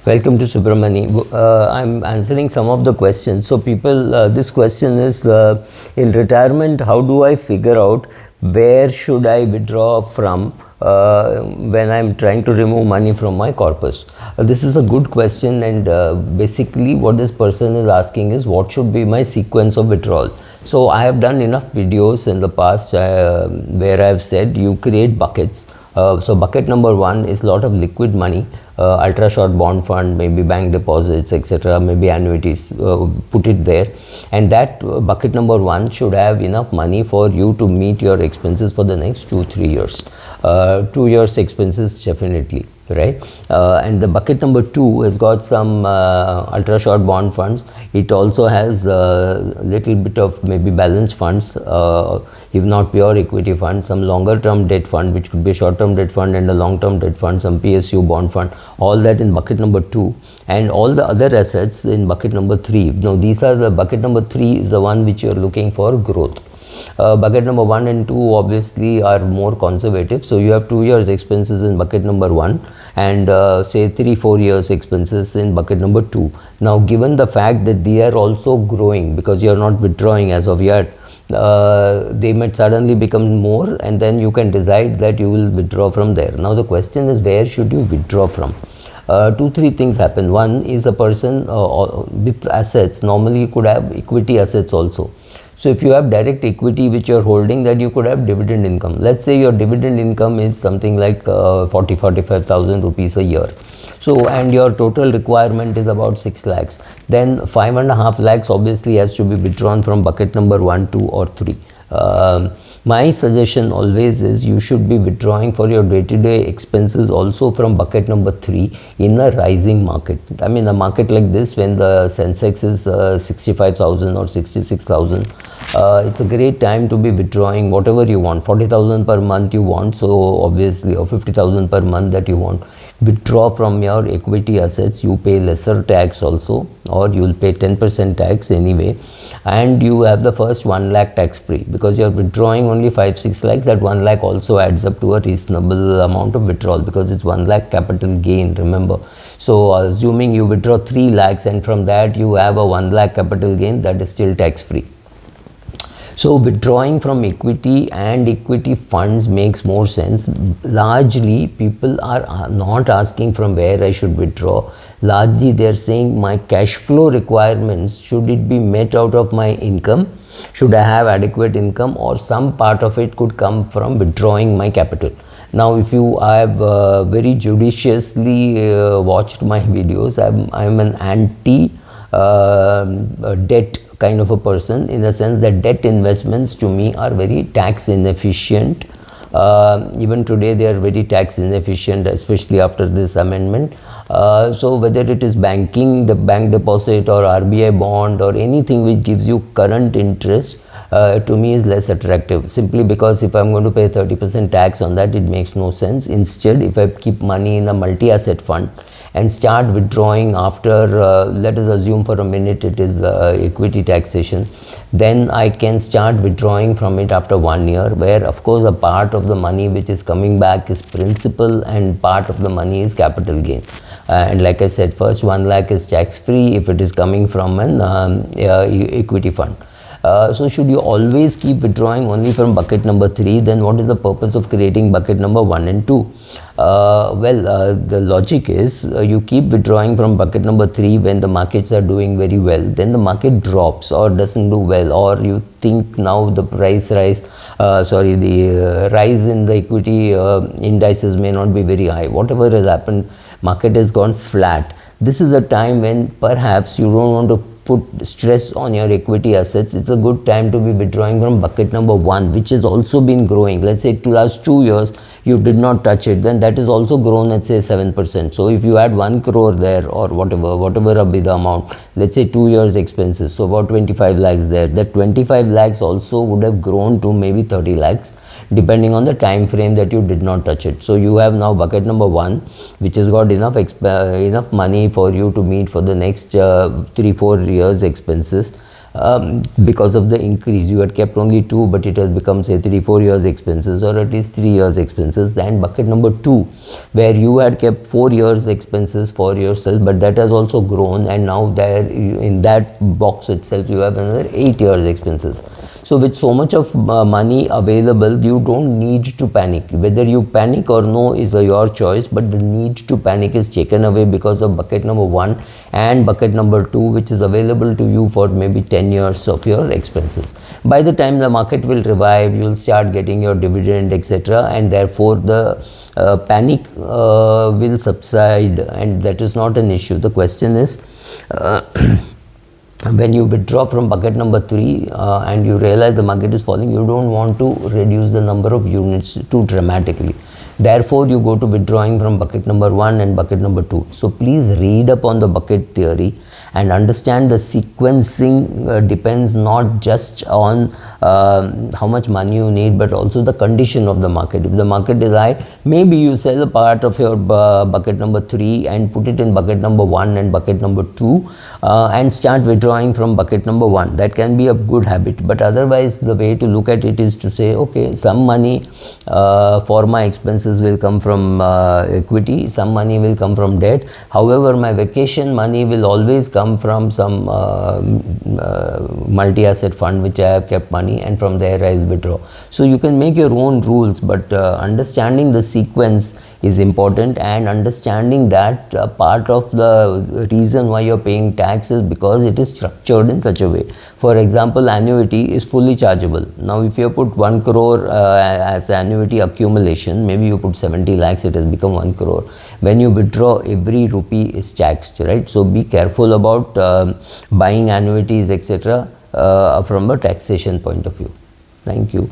Welcome to Subramani. I'm answering some of the questions. So people, this question is, in retirement, how do I figure out where should I withdraw from when I'm trying to remove money from my corpus? This is a good question, and basically what this person is asking is what should be my sequence of withdrawal. So I have done enough videos in the past where I have said you create buckets. So bucket number one is lot of liquid money, ultra short bond fund, maybe bank deposits, etc., maybe annuities, put it there, and that bucket number one should have enough money for you to meet your expenses for the next 2-3 years. 2 years expenses definitely, right? And the bucket number two has got some ultra short bond funds. It also has a little bit of maybe balance funds, if not pure equity fund, some longer term debt fund, which could be a short term debt fund and a long term debt fund, some PSU bond fund, all that in bucket number two, and all the other assets in bucket number three. Now these are the bucket number three is the one which you are looking for growth. Bucket number 1 and 2 obviously are more conservative, so you have 2 years expenses in bucket number 1 and say 3-4 years expenses in bucket number 2. Now given the fact that they are also growing because you are not withdrawing as of yet, they might suddenly become more, and then you can decide that you will withdraw from there. Now the question is, where should you withdraw from? 2-3 things happen. One is a person with assets, normally you could have equity assets also. So if you have direct equity which you are holding, that you could have dividend income. Let's say your dividend income is something like 40,000-45,000 rupees a year. So, and your total requirement is about 6 lakhs. Then 5.5 lakhs obviously has to be withdrawn from bucket number 1, 2 or 3. My suggestion always is you should be withdrawing for your day-to-day expenses also from bucket number 3 in a rising market. I mean a market like this, when the Sensex is 65,000 or 66,000, it's a great time to be withdrawing whatever you want. 40,000 per month you want, so obviously, or 50,000 per month that you want. Withdraw from your equity assets. You pay lesser tax also, or you will pay 10% tax anyway, and you have the first 1 lakh tax free because you are withdrawing only 5-6 lakhs. That 1 lakh also adds up to a reasonable amount of withdrawal because it's 1 lakh capital gain, remember. So assuming you withdraw 3 lakhs and from that you have a 1 lakh capital gain, that is still tax free. So withdrawing from equity and equity funds makes more sense. Largely people are not asking from where I should withdraw. Largely they are saying my cash flow requirements, should it be met out of my income? Should I have adequate income, or some part of it could come from withdrawing my capital? Now if you have very judiciously watched my videos, I'm an anti debt kind of a person, in the sense that debt investments to me are very tax inefficient. Even today they are very tax inefficient, especially after this amendment. So whether it is banking, the bank deposit, or RBI bond, or anything which gives you current interest, to me is less attractive, simply because if I'm going to pay 30% tax on that, it makes no sense. Instead, if I keep money in a multi-asset fund and start withdrawing after, let us assume for a minute it is equity taxation, then I can start withdrawing from it after 1 year, where of course a part of the money which is coming back is principal and part of the money is capital gain. And like I said, first 1 lakh is tax free if it is coming from an equity fund. So should you always keep withdrawing only from bucket number 3? Then what is the purpose of creating bucket number 1 and 2? The logic is you keep withdrawing from bucket number 3 when the markets are doing very well. Then the market drops or doesn't do well, or you think now the rise in the equity indices may not be very high. Whatever has happened, market has gone flat. This is a time when perhaps you don't want to put stress on your equity assets. It's a good time to be withdrawing from bucket number 1, which has also been growing. Let's say last 2 years you did not touch it, then that is also grown at say 7%. So if you had 1 crore there, or whatever be the amount, let's say 2 years expenses, so about 25 lakhs there, that 25 lakhs also would have grown to maybe 30 lakhs depending on the time frame that you did not touch it. So you have now bucket number 1, which has got enough money for you to meet for the next 3-4 years expenses. because of the increase. You had kept only 2, but it has become say 3-4 years expenses, or at least 3 years expenses. Then bucket number 2, where you had kept 4 years expenses for yourself, but that has also grown, and now there in that box itself you have another 8 years expenses. So with so much of money available, you don't need to panic. Whether you panic or no is your choice, but the need to panic is taken away because of bucket number 1 and bucket number 2, which is available to you for maybe 10 years of your expenses. By the time the market will revive, you will start getting your dividend, etc., and therefore the panic will subside, and that is not an issue. The question is when you withdraw from bucket number 3 and you realize the market is falling, you don't want to reduce the number of units too dramatically. Therefore, you go to withdrawing from bucket number 1 and bucket number 2. So please read up on the bucket theory and understand the sequencing depends not just on how much money you need, but also the condition of the market. If the market is high, maybe you sell a part of your bucket number 3 and put it in bucket number 1 and bucket number 2 and start withdrawing from bucket number 1. That can be a good habit, but otherwise the way to look at it is to say, okay, some money for my expenses will come from equity, some money will come from debt. However, my vacation money will always come from some multi-asset fund which I have kept money, and from there I will withdraw. So you can make your own rules, but understanding the sequence is important, and understanding that part of the reason why you're paying tax is because it is structured in such a way. For example, annuity is fully chargeable. Now if you put 1 crore as annuity accumulation, maybe you put 70 lakhs, it has become 1 crore. When you withdraw, every rupee is taxed, right? So be careful about buying annuities, etc., from a taxation point of view. Thank you.